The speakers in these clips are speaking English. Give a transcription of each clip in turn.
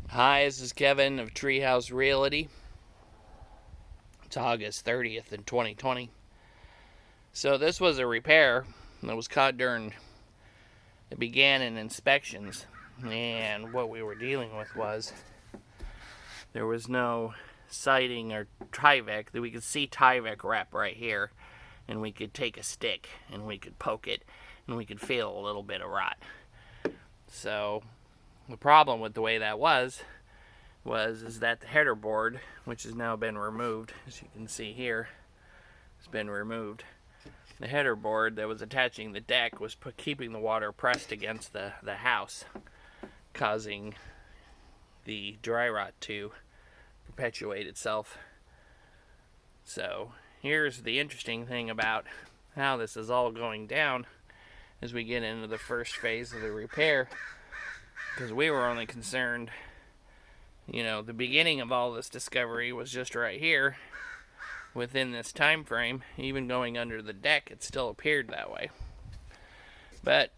Hi, this is Kevin of Treehouse Realty. It's August 30th in 2020. So this was a repair that was caught during it began in inspections, and what we were dealing with was there was no siding or Tyvek. That we could see Tyvek wrap right here, and we could take a stick and we could poke it and we could feel a little bit of rot. So the problem with the way that was that the header board, which has now been removed, as you can see here, has been removed. The header board that was attaching the deck was keeping the water pressed against the house, causing the dry rot to perpetuate itself. So here's the interesting thing about how this is all going down as we get into the first phase of the repair, because we were only concerned, the beginning of all this discovery was just right here within this time frame. Even going under the deck, it still appeared that way. But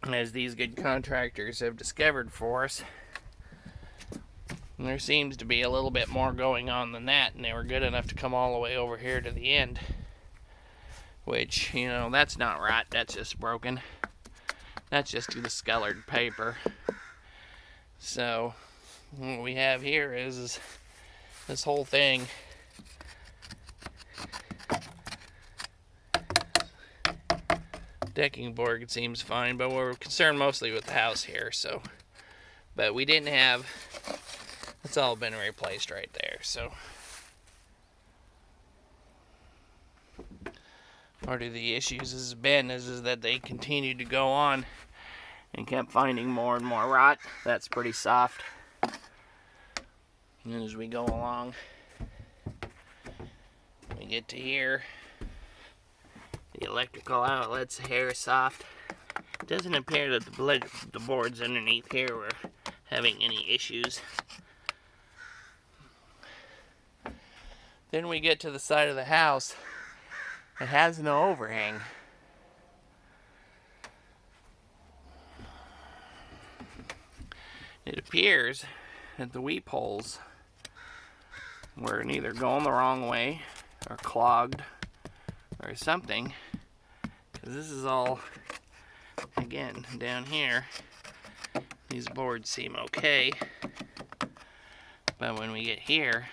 as these good contractors have discovered for us, there seems to be a little bit more going on than that, and they were good enough to come all the way over here to the end, which, that's not rot, that's just broken. That's just discolored paper. So what we have here is this whole thing decking board seems fine, but we're concerned mostly with the house here. So, but we didn't have, it's all been replaced right there. So part of the issues has been is that they continued to go on and kept finding more and more rot. That's pretty soft. And as we go along, we get to here. The electrical outlets here are soft. It doesn't appear that the boards underneath here were having any issues. Then we get to the side of the house. It has no overhang. It appears that the weep holes were either going the wrong way or clogged or something, because this is all, again, down here, these boards seem okay, but when we get here,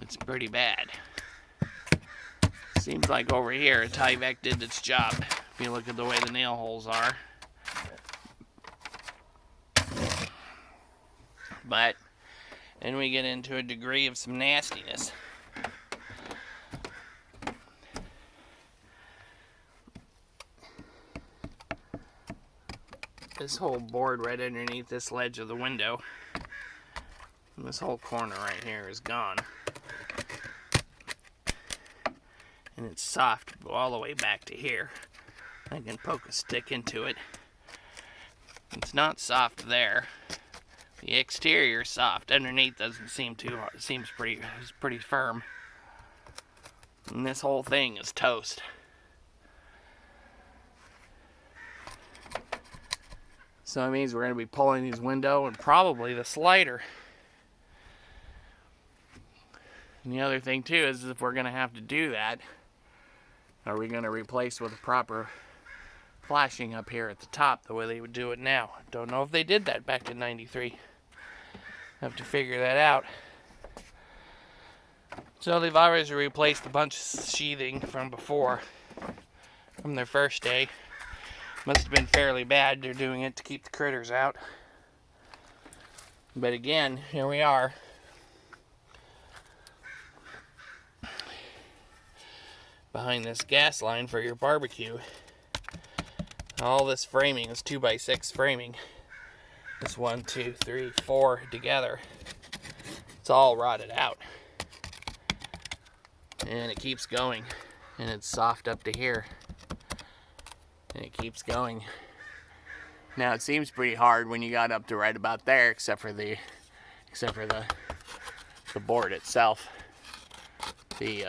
it's pretty bad. Seems like over here Tyvek did its job, if you look at the way the nail holes are. But then we get into a degree of some nastiness. This whole board right underneath this ledge of the window, and this whole corner right here is gone. And it's soft all the way back to here. I can poke a stick into it. It's not soft there. The exterior is soft. Underneath doesn't seem too hard. It seems pretty firm. And this whole thing is toast. So that means we're going to be pulling these window and probably the slider. And the other thing too is if we're going to have to do that, are we going to replace with a proper flashing up here at the top the way they would do it now? Don't know if they did that back in '93. Have to figure that out. So they've already replaced a bunch of sheathing from before, from their first day. Must have been fairly bad. They're doing it to keep the critters out. But again, here we are. Behind this gas line for your barbecue. All this framing is 2x6 framing. This 1, 2, 3, 4 together. It's all rotted out. And it keeps going. And it's soft up to here. And it keeps going. Now it seems pretty hard when you got up to right about there, except for the board itself, the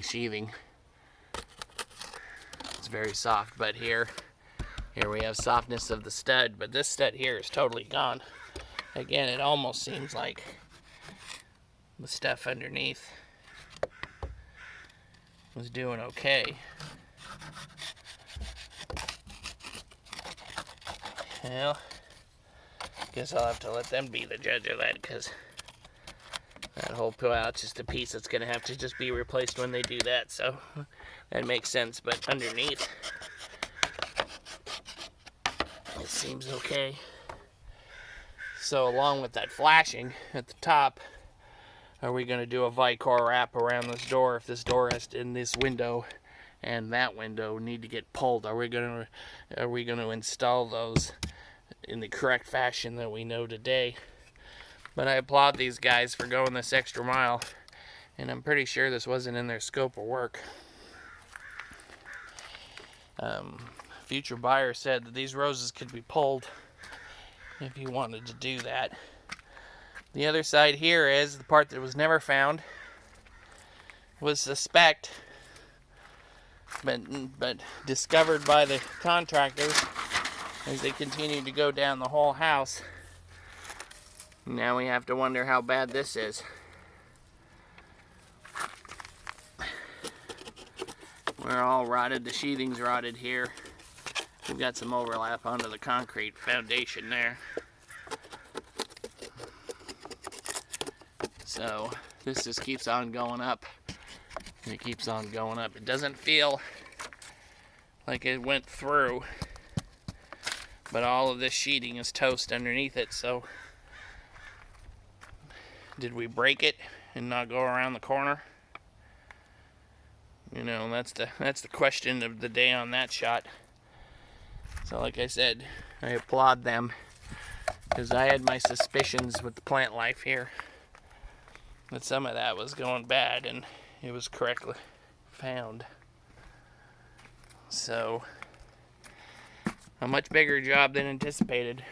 sheathing. It's very soft, but here Here we have softness of the stud, but this stud here is totally gone. Again, it almost seems like the stuff underneath was doing okay. Well, guess I'll have to let them be the judge of that, because that whole pouch is the piece that's going to have to just be replaced when they do that, so that makes sense. But underneath, it seems okay. So along with that flashing at the top, are we going to do a Vicor wrap around this door? If this door has to, in this window and that window need to get pulled, are we going to install those in the correct fashion that we know today? But I applaud these guys for going this extra mile, and I'm pretty sure this wasn't in their scope of work. Future buyer said that these roses could be pulled if you wanted to do that. The other side here is the part that was never found, was suspect, but discovered by the contractors as they continued to go down the whole house. Now we have to wonder how bad this is. We're all rotted, the sheathing's rotted here. We've got some overlap onto the concrete foundation there. So this just keeps on going up. It keeps on going up. It doesn't feel like it went through, but all of this sheeting is toast underneath it. So did we break it and not go around the corner? You know, that's the question of the day on that shot. So like I said, I applaud them, because I had my suspicions with the plant life here that some of that was going bad, and it was correctly found. So, a much bigger job than anticipated.